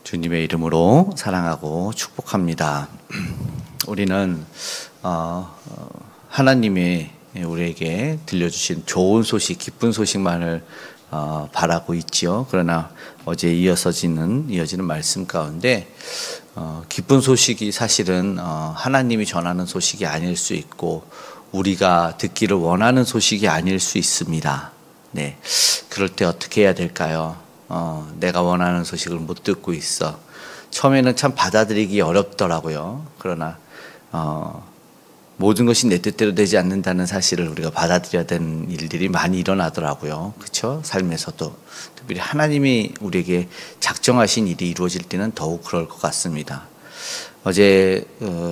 주님의 이름으로 사랑하고 축복합니다. 우리는 하나님이 우리에게 들려주신 좋은 소식, 기쁜 소식만을 바라고 있지요. 그러나 어제 이어지는 말씀 가운데 기쁜 소식이 사실은 하나님이 전하는 소식이 아닐 수 있고 우리가 듣기를 원하는 소식이 아닐 수 있습니다. 네, 그럴 때 어떻게 해야 될까요? 내가 원하는 소식을 못 듣고 있어. 처음에는 참 받아들이기 어렵더라고요. 그러나 모든 것이 내 뜻대로 되지 않는다는 사실을 우리가 받아들여야 되는 일들이 많이 일어나더라고요. 그렇죠? 삶에서도 특별히 하나님이 우리에게 작정하신 일이 이루어질 때는 더욱 그럴 것 같습니다. 어제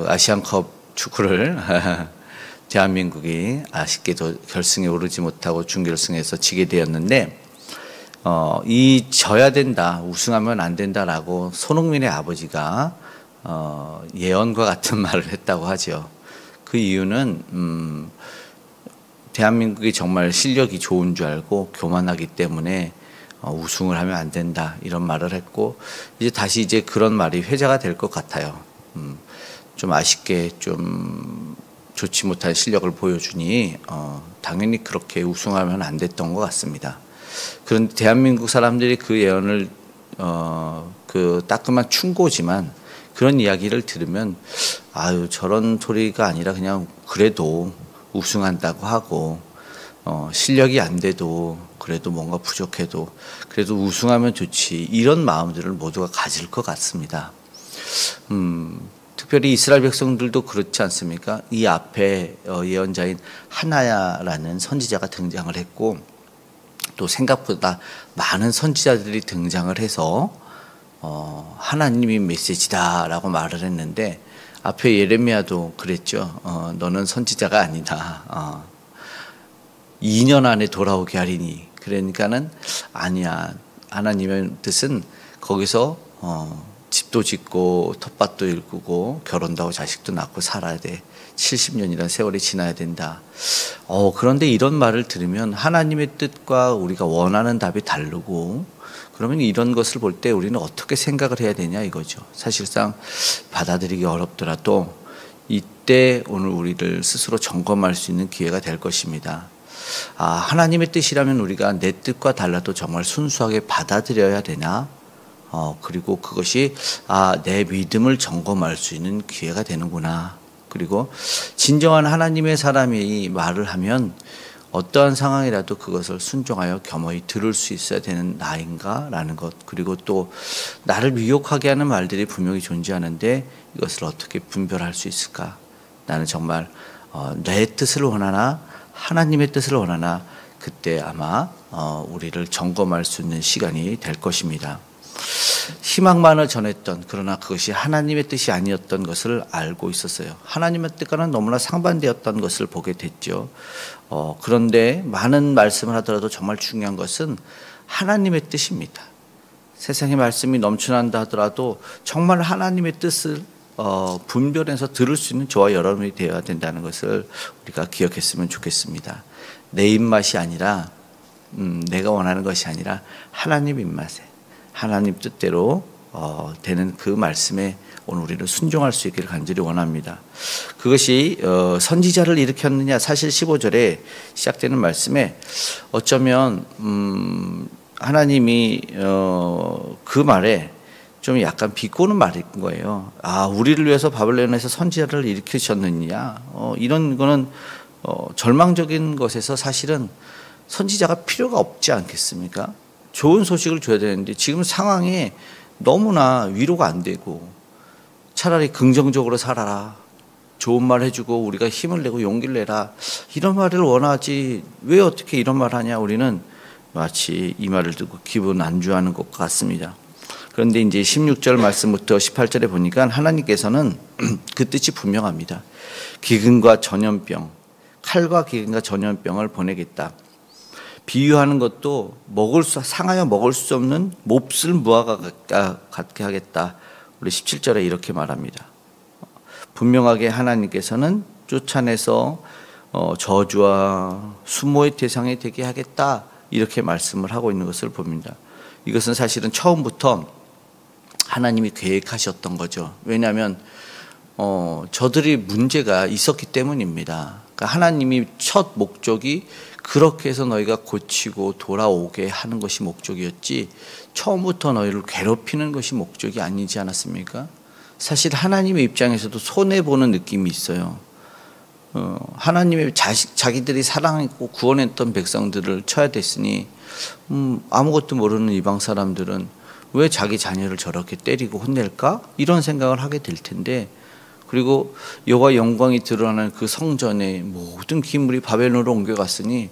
아시안컵 축구를 대한민국이 아쉽게도 결승에 오르지 못하고 준결승에서 지게 되었는데 져야 된다, 우승하면 안 된다라고 손흥민의 아버지가 예언과 같은 말을 했다고 하죠. 그 이유는 대한민국이 정말 실력이 좋은 줄 알고 교만하기 때문에 우승을 하면 안 된다 이런 말을 했고 다시 그런 말이 회자가 될 것 같아요. 좀 아쉽게 좀 좋지 못한 실력을 보여주니 당연히 그렇게 우승하면 안 됐던 것 같습니다. 그런데 대한민국 사람들이 그 예언을 그 따끔한 충고지만 그런 이야기를 들으면 아유 저런 소리가 아니라 그냥 그래도 우승한다고 하고 실력이 안 돼도 그래도 뭔가 부족해도 그래도 우승하면 좋지 이런 마음들을 모두가 가질 것 같습니다. 특별히 이스라엘 백성들도 그렇지 않습니까? 이 앞에 예언자인 하나야라는 선지자가 등장을 했고 또 생각보다 많은 선지자들이 등장을 해서 하나님이 메시지다라고 말을 했는데 앞에 예레미야도 그랬죠. 너는 선지자가 아니다. 2년 안에 돌아오게 하리니. 그러니까는 아니야. 하나님의 뜻은 거기서 집도 짓고 텃밭도 일구고 결혼도 하고 자식도 낳고 살아야 돼. 70년이라는 세월이 지나야 된다. 그런데 이런 말을 들으면 하나님의 뜻과 우리가 원하는 답이 다르고 그러면 이런 것을 볼 때 우리는 어떻게 생각을 해야 되냐 이거죠. 사실상 받아들이기 어렵더라도 이때 오늘 우리를 스스로 점검할 수 있는 기회가 될 것입니다. 하나님의 뜻이라면 우리가 내 뜻과 달라도 정말 순수하게 받아들여야 되나? 그리고 그것이 내 믿음을 점검할 수 있는 기회가 되는구나. 그리고 진정한 하나님의 사람이 말을 하면 어떠한 상황이라도 그것을 순종하여 겸허히 들을 수 있어야 되는 나인가라는 것. 그리고 또 나를 미혹하게 하는 말들이 분명히 존재하는데 이것을 어떻게 분별할 수 있을까? 나는 정말 내 뜻을 원하나 하나님의 뜻을 원하나 그때 아마 우리를 점검할 수 있는 시간이 될 것입니다. 희망만을 전했던 그러나 그것이 하나님의 뜻이 아니었던 것을 알고 있었어요. 하나님의 뜻과는 너무나 상반되었던 것을 보게 됐죠. 그런데 많은 말씀을 하더라도 정말 중요한 것은 하나님의 뜻입니다. 세상의 말씀이 넘쳐난다 하더라도 정말 하나님의 뜻을 분별해서 들을 수 있는 저와 여러분이 되어야 된다는 것을 우리가 기억했으면 좋겠습니다. 내 입맛이 아니라 내가 원하는 것이 아니라 하나님 입맛에 하나님 뜻대로 되는 그 말씀에 오늘 우리는 순종할 수 있기를 간절히 원합니다. 그것이 선지자를 일으켰느냐 사실 15절에 시작되는 말씀에 어쩌면 하나님이 그 말에 좀 약간 비꼬는 말인 거예요. 우리를 위해서 바벨론에서 선지자를 일으키셨느냐 이런 거는 절망적인 것에서 사실은 선지자가 필요가 없지 않겠습니까? 좋은 소식을 줘야 되는데 지금 상황에 너무나 위로가 안 되고 차라리 긍정적으로 살아라. 좋은 말 해주고 우리가 힘을 내고 용기를 내라. 이런 말을 원하지 왜 어떻게 이런 말 하냐. 우리는 마치 이 말을 듣고 기분 안주하는 것 같습니다. 그런데 이제 16절 말씀부터 18절에 보니까 하나님께서는 그 뜻이 분명합니다. 기근과 전염병, 칼과 기근과 전염병을 보내겠다. 비유하는 것도 상하여 먹을 수 없는 몹쓸 무화과 같게 하겠다. 우리 17절에 이렇게 말합니다. 분명하게 하나님께서는 쫓아내서 저주와 수모의 대상이 되게 하겠다. 이렇게 말씀을 하고 있는 것을 봅니다. 이것은 사실은 처음부터 하나님이 계획하셨던 거죠. 왜냐하면 저들이 문제가 있었기 때문입니다. 그러니까 하나님이 첫 목적이 그렇게 해서 너희가 고치고 돌아오게 하는 것이 목적이었지, 처음부터 너희를 괴롭히는 것이 목적이 아니지 않았습니까? 사실 하나님의 입장에서도 손해보는 느낌이 있어요. 하나님의 자기들이 사랑했고 구원했던 백성들을 쳐야 됐으니 아무것도 모르는 이방 사람들은 왜 자기 자녀를 저렇게 때리고 혼낼까? 이런 생각을 하게 될 텐데, 그리고 여호와 영광이 드러나는 그 성전에 모든 기물이 바벨론으로 옮겨갔으니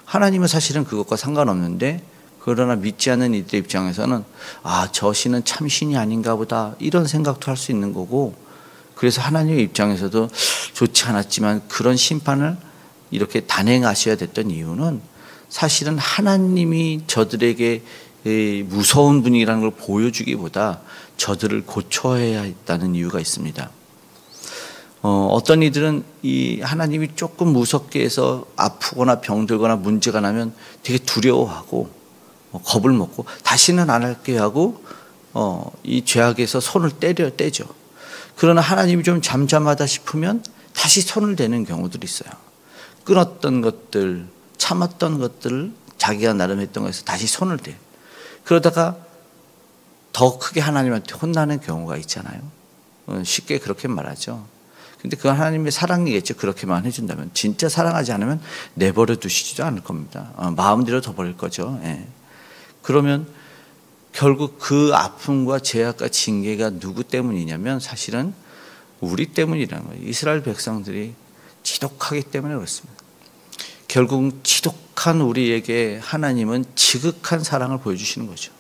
하나님은 사실은 그것과 상관없는데, 그러나 믿지 않는 이들의 입장에서는 저 신은 참 신이 아닌가 보다, 이런 생각도 할 수 있는 거고, 그래서 하나님의 입장에서도 좋지 않았지만 그런 심판을 이렇게 단행하셔야 됐던 이유는 사실은 하나님이 저들에게 무서운 분이라는 걸 보여주기보다 저들을 고쳐야 했다는 이유가 있습니다. 어떤 이들은 이 하나님이 조금 무섭게 해서 아프거나 병들거나 문제가 나면 되게 두려워하고 겁을 먹고 다시는 안 할게요 하고 이 죄악에서 손을 떼죠. 그러나 하나님이 좀 잠잠하다 싶으면 다시 손을 대는 경우들이 있어요. 끊었던 것들, 참았던 것들을 자기가 나름 했던 것에서 다시 손을 대요. 그러다가 더 크게 하나님한테 혼나는 경우가 있잖아요. 쉽게 그렇게 말하죠. 근데 그 하나님의 사랑이겠죠. 그렇게만 해준다면. 진짜 사랑하지 않으면 내버려 두시지도 않을 겁니다. 마음대로 더 버릴 거죠. 예. 그러면 결국 그 아픔과 죄악과 징계가 누구 때문이냐면 사실은 우리 때문이라는 거예요. 이스라엘 백성들이 지독하기 때문에 그렇습니다. 결국 지독한 우리에게 하나님은 지극한 사랑을 보여주시는 거죠.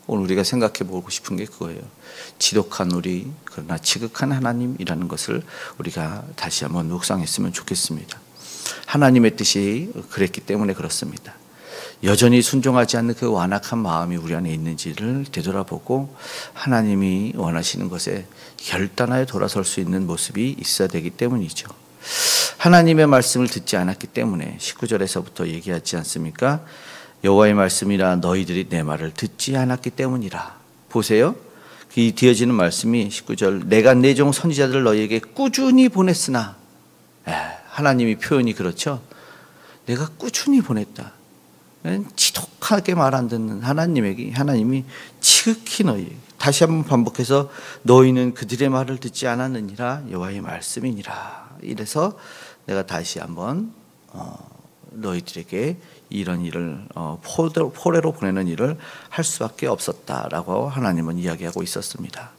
오늘 우리가 생각해 보고 싶은 게 그거예요. 지독한 우리, 그러나 지극한 하나님이라는 것을 우리가 다시 한번 묵상했으면 좋겠습니다. 하나님의 뜻이 그랬기 때문에 그렇습니다. 여전히 순종하지 않는 그 완악한 마음이 우리 안에 있는지를 되돌아보고 하나님이 원하시는 것에 결단하여 돌아설 수 있는 모습이 있어야 되기 때문이죠. 하나님의 말씀을 듣지 않았기 때문에 19절에서부터 얘기하지 않습니까? 여호와의 말씀이라 너희들이 내 말을 듣지 않았기 때문이라. 보세요. 이 뒤어지는 말씀이 19절, 내가 내 종 선지자들을 너희에게 꾸준히 보냈으나, 하나님이 표현이 그렇죠. 내가 꾸준히 보냈다. 지독하게 말 안 듣는 하나님에게 하나님이 지극히 너희, 다시 한번 반복해서 너희는 그들의 말을 듣지 않았느니라 여호와의 말씀이니라. 이래서 내가 다시 한번 너희들에게 이런 일을 포레로 보내는 일을 할 수밖에 없었다라고 하나님은 이야기하고 있었습니다.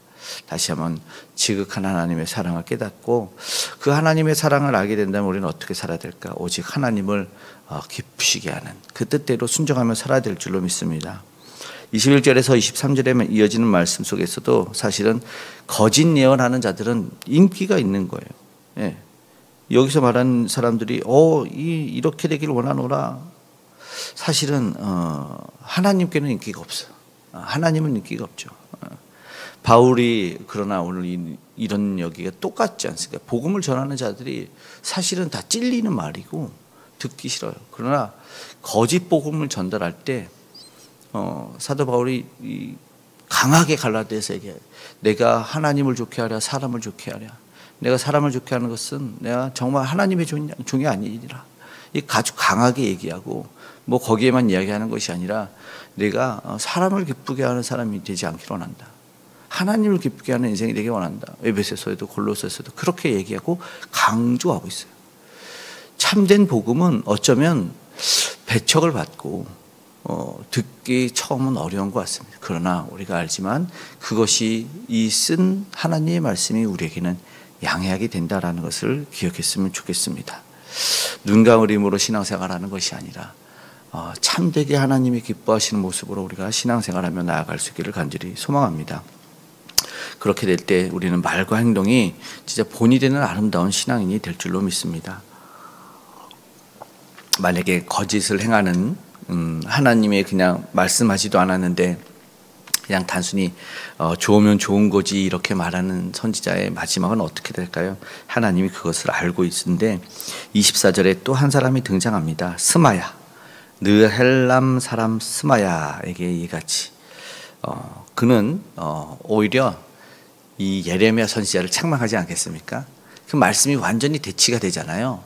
다시 한번 지극한 하나님의 사랑을 깨닫고 그 하나님의 사랑을 알게 된다면 우리는 어떻게 살아야 될까? 오직 하나님을 기쁘시게 하는 그 뜻대로 순종하며 살아야 될 줄로 믿습니다. 21절에서 23절에 이어지는 말씀 속에서도 사실은 거짓 예언하는 자들은 인기가 있는 거예요. 예. 여기서 말하는 사람들이 이렇게 되길 원하노라. 사실은 하나님께는 인기가 없어요. 하나님은 인기가 없죠. 바울이 그러나 오늘 이런 여기가 똑같지 않습니까? 복음을 전하는 자들이 사실은 다 찔리는 말이고 듣기 싫어요. 그러나 거짓 복음을 전달할 때 사도 바울이 강하게 갈라디아서 얘기해요. 내가 하나님을 좋게 하랴 사람을 좋게 하랴. 내가 사람을 좋게 하는 것은 내가 정말 하나님의 종이 아니니라. 이 아주 강하게 얘기하고 뭐 거기에만 이야기하는 것이 아니라 내가 사람을 기쁘게 하는 사람이 되지 않기를 원한다. 하나님을 기쁘게 하는 인생이 되기 원한다. 에베소서에도 골로새서도 그렇게 얘기하고 강조하고 있어요. 참된 복음은 어쩌면 배척을 받고 듣기 처음은 어려운 것 같습니다. 그러나 우리가 알지만 그것이 이 쓴 하나님의 말씀이 우리에게는 양해하게 된다라는 것을 기억했으면 좋겠습니다. 눈 감을 힘으로 신앙생활하는 것이 아니라 참되게 하나님이 기뻐하시는 모습으로 우리가 신앙생활하며 나아갈 수 있기를 간절히 소망합니다. 그렇게 될 때 우리는 말과 행동이 진짜 본이 되는 아름다운 신앙인이 될 줄로 믿습니다. 만약에 거짓을 행하는 하나님의 그냥 말씀하지도 않았는데 그냥 단순히 좋으면 좋은 거지 이렇게 말하는 선지자의 마지막은 어떻게 될까요? 하나님이 그것을 알고 있는데 24절에 또 한 사람이 등장합니다. 스마야, 느헬람 사람 스마야에게 이같이 그는 오히려 이 예레미야 선지자를 책망하지 않겠습니까? 그 말씀이 완전히 대치가 되잖아요.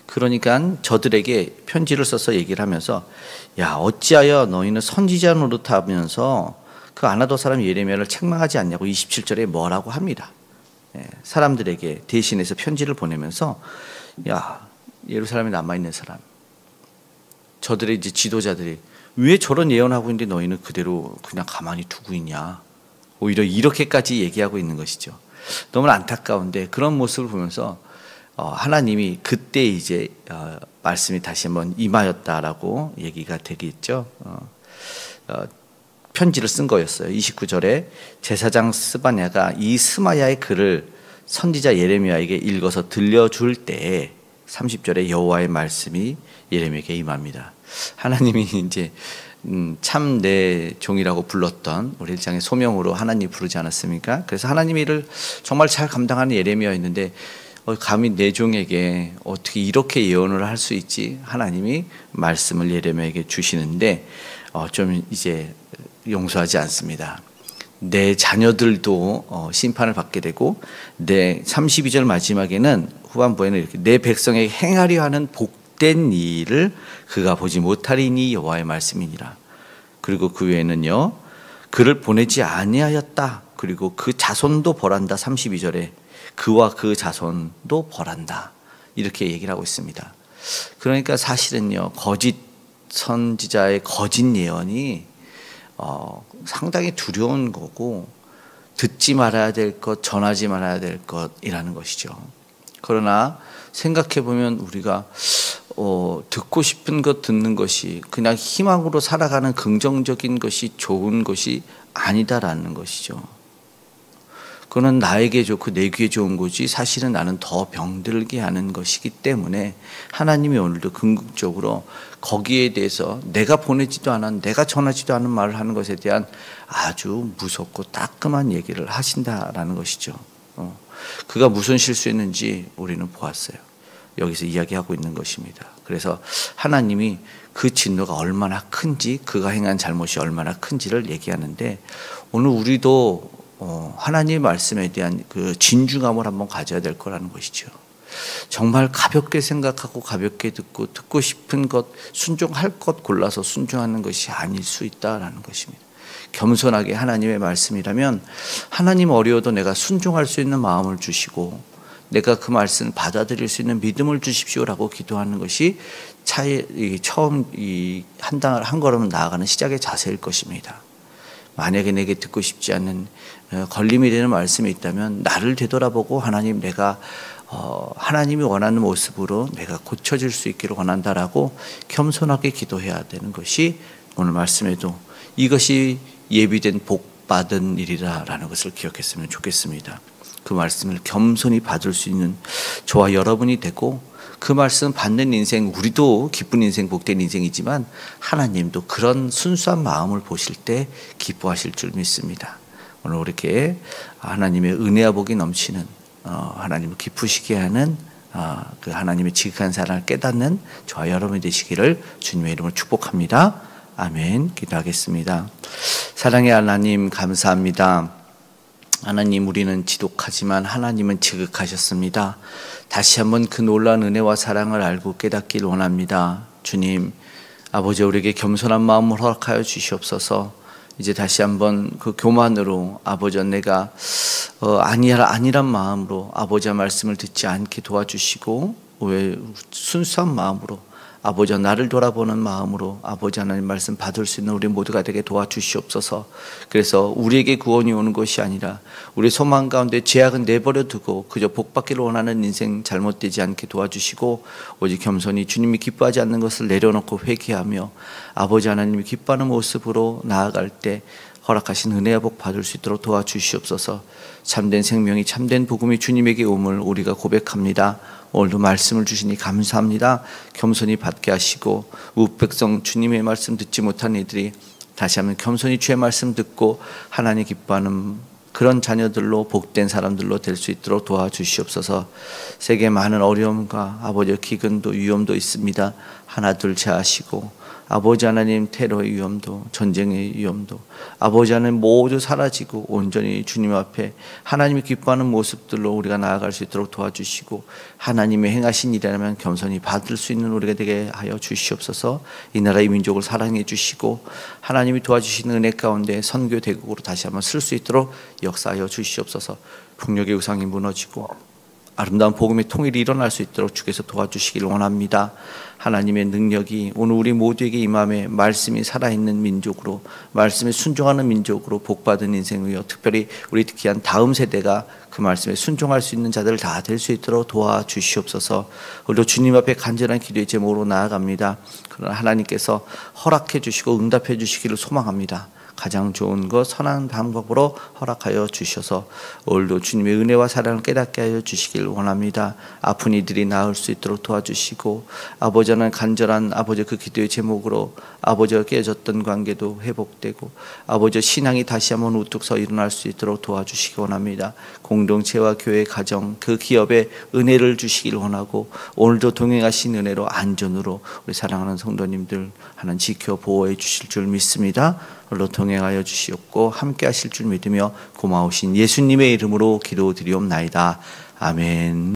그러니까 저들에게 편지를 써서 얘기를 하면서 야 어찌하여 너희는 선지자 노릇하면서 그 아나도 사람 예레미야를 책망하지 않냐고 27절에 뭐라고 합니다. 사람들에게 대신해서 편지를 보내면서 야 예루살렘에 남아있는 사람 저들의 이제 지도자들이 왜 저런 예언하고 있는데 너희는 그대로 그냥 가만히 두고 있냐 오히려 이렇게까지 얘기하고 있는 것이죠. 너무 안타까운데 그런 모습을 보면서 하나님이 그때 이제 말씀이 다시 한번 임하였다라고 얘기가 되겠죠. 편지를 쓴 거였어요. 29절에 제사장 스바냐가 이 스마야의 글을 선지자 예레미야에게 읽어서 들려줄 때에 30절에 여호와의 말씀이 예레미야에게 임합니다. 하나님이 이제 참 내 종이라고 불렀던 우리 일장의 소명으로 하나님 부르지 않았습니까? 그래서 하나님의 일을 정말 잘 감당하는 예레미야였는데 감히 내 종에게 어떻게 이렇게 예언을 할 수 있지? 하나님이 말씀을 예레미야에게 주시는데 좀 이제 용서하지 않습니다. 내 자녀들도 심판을 받게 되고 내 32절 마지막에는 후반부에는 이렇게 내 백성에게 행하려 하는 복된 일을 그가 보지 못하리니 여호와의 말씀이니라. 그리고 그 외에는요 그를 보내지 아니하였다. 그리고 그 자손도 벌한다. 32절에 그와 그 자손도 벌한다. 이렇게 얘기를 하고 있습니다. 그러니까 사실은요 거짓 선지자의 거짓 예언이 상당히 두려운 거고 듣지 말아야 될 것, 전하지 말아야 될 것이라는 것이죠. 그러나 생각해 보면 우리가 듣고 싶은 것 듣는 것이 그냥 희망으로 살아가는 긍정적인 것이 좋은 것이 아니다라는 것이죠. 그거는 나에게 좋고 내 귀에 좋은 거지 사실은 나는 더 병들게 하는 것이기 때문에 하나님이 오늘도 궁극적으로 거기에 대해서 내가 보내지도 않은 내가 전하지도 않은 말을 하는 것에 대한 아주 무섭고 따끔한 얘기를 하신다라는 것이죠. 그가 무슨 실수했는지 우리는 보았어요. 여기서 이야기하고 있는 것입니다. 그래서 하나님이 그 진노가 얼마나 큰지 그가 행한 잘못이 얼마나 큰지를 얘기하는데 오늘 우리도 하나님의 말씀에 대한 그 진중함을 한번 가져야 될 거라는 것이죠. 정말 가볍게 생각하고 가볍게 듣고 싶은 것 순종할 것 골라서 순종하는 것이 아닐 수 있다라는 것입니다. 겸손하게 하나님의 말씀이라면 하나님 어려워도 내가 순종할 수 있는 마음을 주시고 내가 그 말씀을 받아들일 수 있는 믿음을 주십시오라고 기도하는 것이 처음 한 걸음 나아가는 시작의 자세일 것입니다. 만약에 내게 듣고 싶지 않는 걸림이 되는 말씀이 있다면 나를 되돌아보고 하나님 내가 하나님이 원하는 모습으로 내가 고쳐질 수 있기를 원한다라고 겸손하게 기도해야 되는 것이 오늘 말씀에도 이것이 예비된 복받은 일이라는 것을 기억했으면 좋겠습니다. 그 말씀을 겸손히 받을 수 있는 저와 여러분이 되고 그 말씀 받는 인생 우리도 기쁜 인생 복된 인생이지만 하나님도 그런 순수한 마음을 보실 때 기뻐하실 줄 믿습니다. 오늘 이렇게 하나님의 은혜와 복이 넘치는 하나님을 기쁘시게 하는 그 하나님의 지극한 사랑을 깨닫는 저와 여러분이 되시기를 주님의 이름으로 축복합니다. 아멘. 기도하겠습니다. 사랑의 하나님 감사합니다. 하나님 우리는 지독하지만 하나님은 지극하셨습니다. 다시 한번 그 놀라운 은혜와 사랑을 알고 깨닫길 원합니다. 주님 아버지 우리에게 겸손한 마음을 허락하여 주시옵소서. 이제 다시 한번 그 교만으로 아버지 내가 아니란 마음으로 아버지의 말씀을 듣지 않게 도와주시고 왜 순수한 마음으로 아버지 나를 돌아보는 마음으로 아버지 하나님 말씀 받을 수 있는 우리 모두가 되게 도와주시옵소서. 그래서 우리에게 구원이 오는 것이 아니라 우리 소망 가운데 죄악은 내버려 두고 그저 복받기를 원하는 인생 잘못되지 않게 도와주시고 오직 겸손히 주님이 기뻐하지 않는 것을 내려놓고 회개하며 아버지 하나님이 기뻐하는 모습으로 나아갈 때 허락하신 은혜와 복 받을 수 있도록 도와주시옵소서. 참된 생명이 참된 복음이 주님에게 옴을 우리가 고백합니다. 오늘도 말씀을 주시니 감사합니다. 겸손히 받게 하시고 우백성 주님의 말씀 듣지 못한 이들이 다시 한번 겸손히 주의 말씀 듣고 하나님 기뻐하는 그런 자녀들로 복된 사람들로 될 수 있도록 도와주시옵소서. 세계 많은 어려움과 아버지의 기근도 위험도 있습니다. 하나 둘 제하시고 아버지 하나님, 테러의 위험도, 전쟁의 위험도 아버지 하나님 모두 사라지고 온전히 주님 앞에 하나님이 기뻐하는 모습들로 우리가 나아갈 수 있도록 도와주시고, 하나님의 행하신 일이라면 겸손히 받을 수 있는 우리가 되게 하여 주시옵소서. 이 나라의 민족을 사랑해 주시고 하나님이 도와주시는 은혜 가운데 선교 대국으로 다시 한번 쓸 수 있도록 역사하여 주시옵소서. 폭력의 우상이 무너지고 아름다운 복음의 통일이 일어날 수 있도록 주께서 도와주시길 원합니다. 하나님의 능력이 오늘 우리 모두에게 임함에 말씀이 살아있는 민족으로, 말씀에 순종하는 민족으로 복받은 인생이요, 특별히 우리 귀한 다음 세대가 그 말씀에 순종할 수 있는 자들 다 될 수 있도록 도와주시옵소서. 오늘도 주님 앞에 간절한 기도의 제목으로 나아갑니다. 그러나 하나님께서 허락해 주시고 응답해 주시기를 소망합니다. 가장 좋은 것, 선한 방법으로 허락하여 주셔서 오늘도 주님의 은혜와 사랑을 깨닫게 하여 주시길 원합니다. 아픈 이들이 나을 수 있도록 도와주시고, 아버지는 간절한 아버지 그 기도의 제목으로 아버지와 깨졌던 관계도 회복되고 아버지 신앙이 다시 한번 우뚝 서 일어날 수 있도록 도와주시기 원합니다. 공동체와 교회, 가정, 그 기업에 은혜를 주시길 원하고, 오늘도 동행하신 은혜로 안전으로 우리 사랑하는 성도님들 하나님 지켜 보호해 주실 줄 믿습니다. 오늘도 동행하여 주시옵고 함께 하실 줄 믿으며 고마우신 예수님의 이름으로 기도드리옵나이다. 아멘.